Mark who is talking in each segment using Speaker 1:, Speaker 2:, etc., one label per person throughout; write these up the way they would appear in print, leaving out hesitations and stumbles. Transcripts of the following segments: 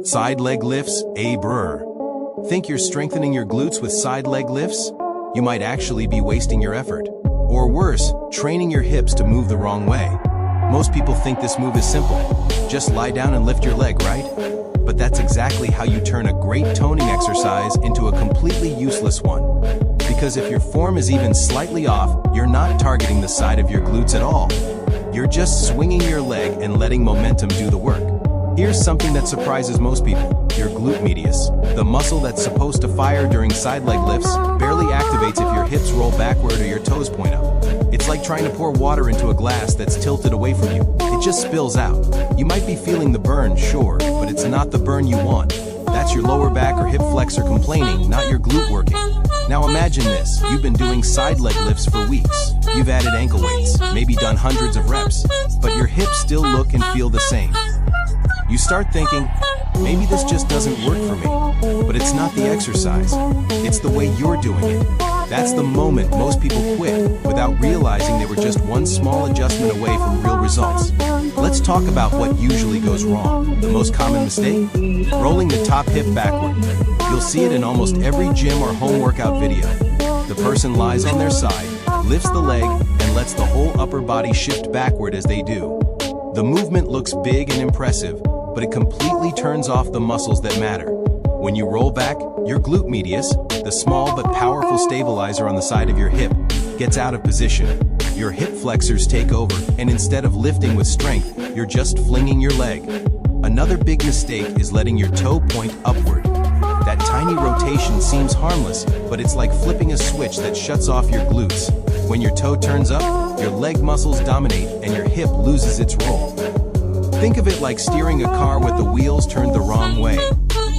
Speaker 1: Side leg lifts, brr. Think you're strengthening your glutes with side leg lifts? You might actually be wasting your effort. Or worse, training your hips to move the wrong way. Most people think this move is simple. Just lie down and lift your leg, right? But that's exactly how you turn a great toning exercise into a completely useless one. Because if your form is even slightly off, you're not targeting the side of your glutes at all. You're just swinging your leg and letting momentum do the work. Here's something that surprises most people. Your glute medius, the muscle that's supposed to fire during side leg lifts, barely activates if your hips roll backward or your toes point up. It's like trying to pour water into a glass that's tilted away from you. It just spills out. You might be feeling the burn, sure, but it's not the burn you want. That's your lower back or hip flexor complaining, not your glute working. Now imagine this, you've been doing side leg lifts for weeks. You've added ankle weights, maybe done hundreds of reps, but your hips still look and feel the same. You start thinking, maybe this just doesn't work for me. But it's not the exercise, it's the way you're doing it. That's the moment most people quit without realizing they were just one small adjustment away from real results. Let's talk about what usually goes wrong. The most common mistake? Rolling the top hip backward. You'll see it in almost every gym or home workout video. The person lies on their side, lifts the leg, and lets the whole upper body shift backward as they do. The movement looks big and impressive, but it completely turns off the muscles that matter. When you roll back, your glute medius, the small but powerful stabilizer on the side of your hip, gets out of position. Your hip flexors take over, and instead of lifting with strength, you're just flinging your leg. Another big mistake is letting your toe point upward. That tiny rotation seems harmless, but it's like flipping a switch that shuts off your glutes. When your toe turns up, your leg muscles dominate and your hip loses its roll. Think of it like steering a car with the wheels turned the wrong way.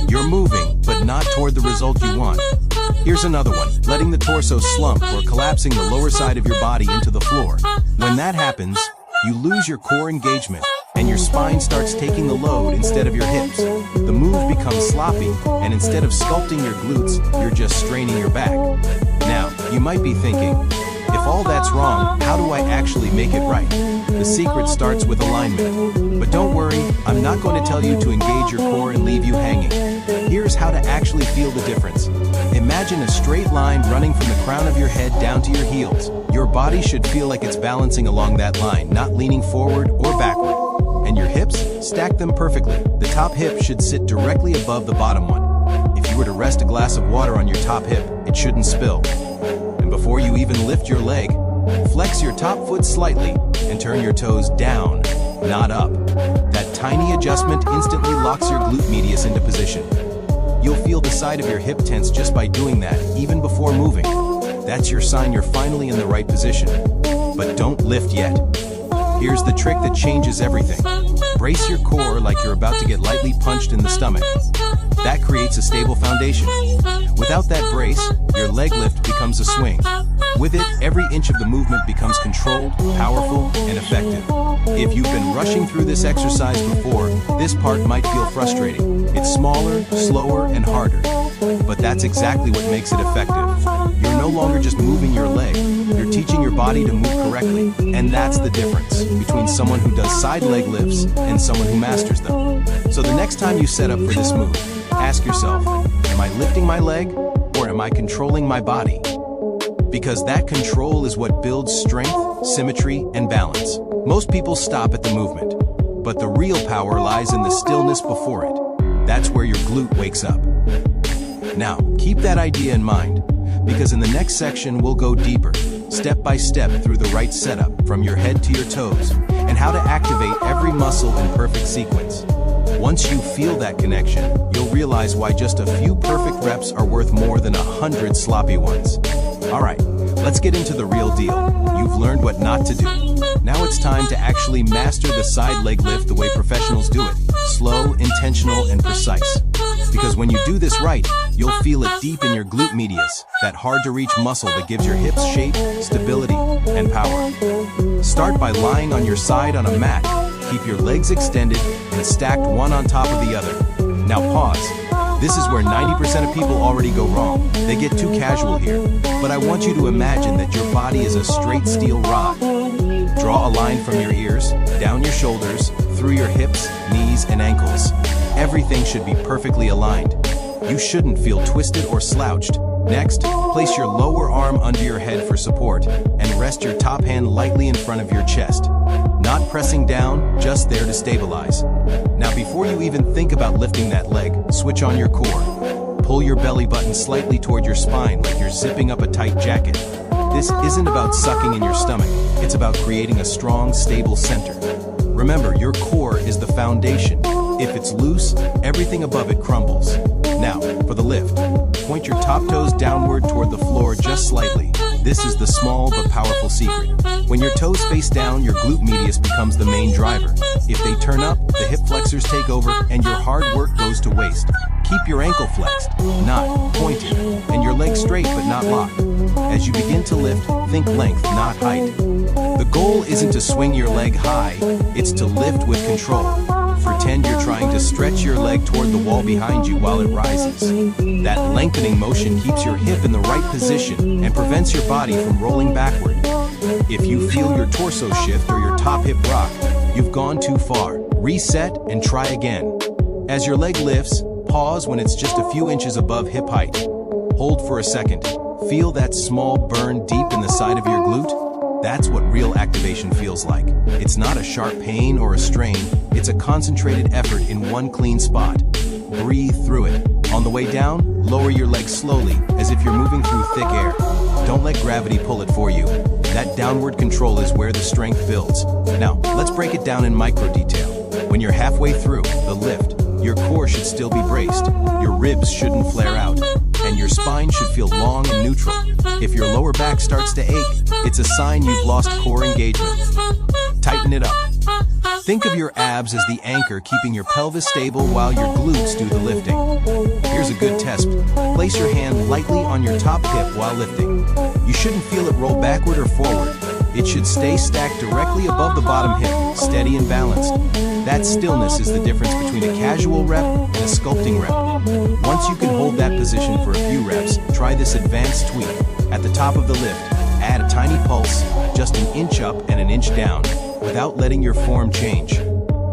Speaker 1: You're moving, but not toward the result you want. Here's another one, letting the torso slump or collapsing the lower side of your body into the floor. When that happens, you lose your core engagement, and your spine starts taking the load instead of your hips. The move becomes sloppy, and instead of sculpting your glutes, you're just straining your back. Now, you might be thinking, if all that's wrong, how do I actually make it right? The secret starts with alignment. But don't worry, I'm not going to tell you to engage your core and leave you hanging. Here's how to actually feel the difference. Imagine a straight line running from the crown of your head down to your heels. Your body should feel like it's balancing along that line, not leaning forward or backward. And your hips? Stack them perfectly. The top hip should sit directly above the bottom one. If you were to rest a glass of water on your top hip, it shouldn't spill. And before you even lift your leg, flex your top foot slightly and turn your toes down, not up. That tiny adjustment instantly locks your glute medius into position. You'll feel the side of your hip tense just by doing that, even before moving. That's your sign you're finally in the right position. But don't lift yet. Here's the trick that changes everything. Brace your core like you're about to get lightly punched in the stomach. That creates a stable foundation. Without that brace, your leg lift becomes a swing. With it, every inch of the movement becomes controlled, powerful, and effective. If you've been rushing through this exercise before, this part might feel frustrating. It's smaller, slower, and harder. But that's exactly what makes it effective. You're no longer just moving your leg, you're teaching your body to move correctly. And that's the difference between someone who does side leg lifts and someone who masters them. So the next time you set up for this move, ask yourself, am I lifting my leg or am I controlling my body? Because that control is what builds strength, symmetry, and balance. Most people stop at the movement, but the real power lies in the stillness before it. That's where your glute wakes up. Now, keep that idea in mind, because in the next section we'll go deeper, step by step through the right setup, from your head to your toes, and how to activate every muscle in perfect sequence. Once you feel that connection, you'll realize why just a few perfect reps are worth more than 100 sloppy ones. Alright, let's get into the real deal. You've learned what not to do. Now it's time to actually master the side leg lift the way professionals do it. Slow, intentional, and precise. Because when you do this right, you'll feel it deep in your glute medius, that hard-to-reach muscle that gives your hips shape, stability, and power. Start by lying on your side on a mat. Keep your legs extended and stacked one on top of the other. Now pause. This is where 90% of people already go wrong. They get too casual here. But I want you to imagine that your body is a straight steel rod. Draw a line from your ears, down your shoulders, through your hips, knees, and ankles. Everything should be perfectly aligned. You shouldn't feel twisted or slouched. Next, place your lower arm under your head for support, and rest your top hand lightly in front of your chest. Not pressing down, just there to stabilize. Now before you even think about lifting that leg, switch on your core. Pull your belly button slightly toward your spine like you're zipping up a tight jacket. This isn't about sucking in your stomach, it's about creating a strong, stable center. Remember, your core is the foundation. If it's loose, everything above it crumbles. Now, for the lift. Point your top toes downward toward the floor just slightly. This is the small but powerful secret. When your toes face down, your glute medius becomes the main driver. If they turn up, the hip flexors take over and your hard work goes to waste. Keep your ankle flexed, not pointed, and your legs straight but not locked. As you begin to lift, think length, not height. The goal isn't to swing your leg high, it's to lift with control. Pretend you're trying to stretch your leg toward the wall behind you while it rises. That lengthening motion keeps your hip in the right position and prevents your body from rolling backward. If you feel your torso shift or your top hip rock, you've gone too far. Reset and try again. As your leg lifts, pause when it's just a few inches above hip height. Hold for a second. Feel that small burn deep in the side of your glute? That's what real activation feels like. It's not a sharp pain or a strain, it's a concentrated effort in one clean spot. Breathe through it. On the way down, lower your legs slowly, as if you're moving through thick air. Don't let gravity pull it for you. That downward control is where the strength builds. Now, let's break it down in micro detail. When you're halfway through the lift, your core should still be braced, your ribs shouldn't flare out, and your spine should feel long and neutral. If your lower back starts to ache, it's a sign you've lost core engagement. Tighten it up. Think of your abs as the anchor keeping your pelvis stable while your glutes do the lifting. Here's a good test. Place your hand lightly on your top hip while lifting. You shouldn't feel it roll backward or forward. It should stay stacked directly above the bottom hip, steady and balanced. That stillness is the difference between a casual rep and a sculpting rep. Once you can hold that position for a few reps, try this advanced tweak. At the top of the lift, add a tiny pulse, just an inch up and an inch down, without letting your form change.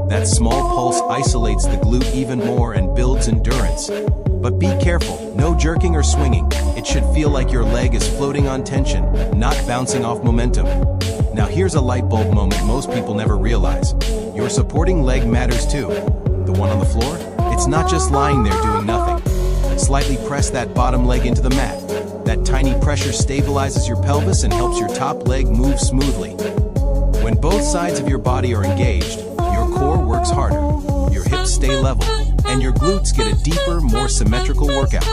Speaker 1: That small pulse isolates the glute even more and builds endurance. But be careful, no jerking or swinging. It should feel like your leg is floating on tension, not bouncing off momentum. Now here's a light bulb moment most people never realize. Your supporting leg matters too. The one on the floor? It's not just lying there doing nothing. Slightly press that bottom leg into the mat. That tiny pressure stabilizes your pelvis and helps your top leg move smoothly. When both sides of your body are engaged, your core works harder, your hips stay level, and your glutes get a deeper, more symmetrical workout.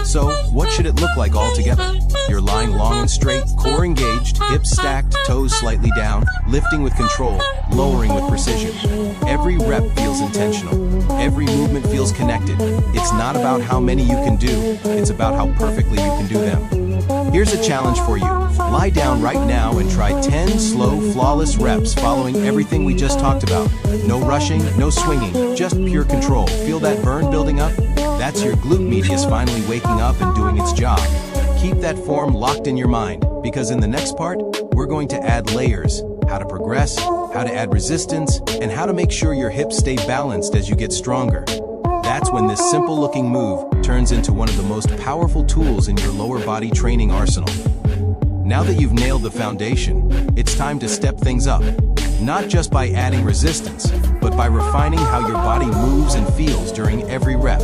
Speaker 1: So, what should it look like all together? You're lying long and straight, core engaged, hips stacked, toes slightly down, lifting with control, lowering with precision. Every rep feels intentional. Every movement feels connected. It's not about how many you can do, it's about how perfectly you can do them. Here's a challenge for you. Lie down right now and try 10 slow, flawless reps following everything we just talked about. No rushing, no swinging, just pure control. Feel that burn building up? That's your glute medius finally waking up and doing its job. Keep that form locked in your mind, because in the next part, we're going to add layers, how to progress, how to add resistance, and how to make sure your hips stay balanced as you get stronger. That's when this simple-looking move turns into one of the most powerful tools in your lower body training arsenal. Now that you've nailed the foundation, it's time to step things up. Not just by adding resistance, but by refining how your body moves and feels during every rep.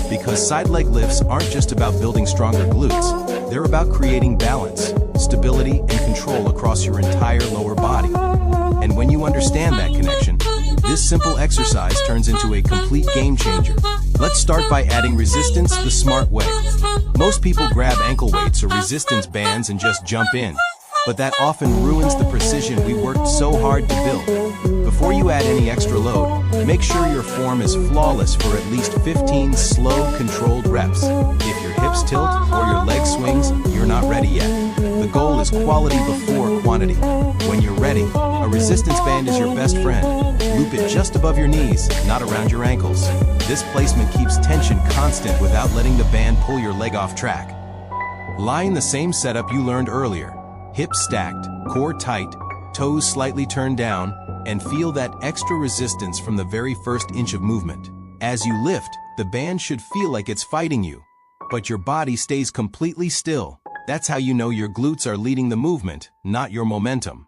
Speaker 1: Because side leg lifts aren't just about building stronger glutes, they're about creating balance, stability, and control across your entire lower body. And when you understand that connection, this simple exercise turns into a complete game changer. Let's start by adding resistance the smart way. Most people grab ankle weights or resistance bands and just jump in, but that often ruins the precision we worked so hard to build. Before you add any extra load, make sure your form is flawless for at least 15 slow, controlled reps. If your hips tilt or your leg swings, you're not ready yet. The goal is quality before quantity. When you're ready, a resistance band is your best friend. Loop it just above your knees, not around your ankles. This placement keeps tension constant without letting the band pull your leg off track. Lie in the same setup you learned earlier. Hips stacked, core tight, toes slightly turned down, and feel that extra resistance from the very first inch of movement. As you lift, the band should feel like it's fighting you, but your body stays completely still. That's how you know your glutes are leading the movement, not your momentum.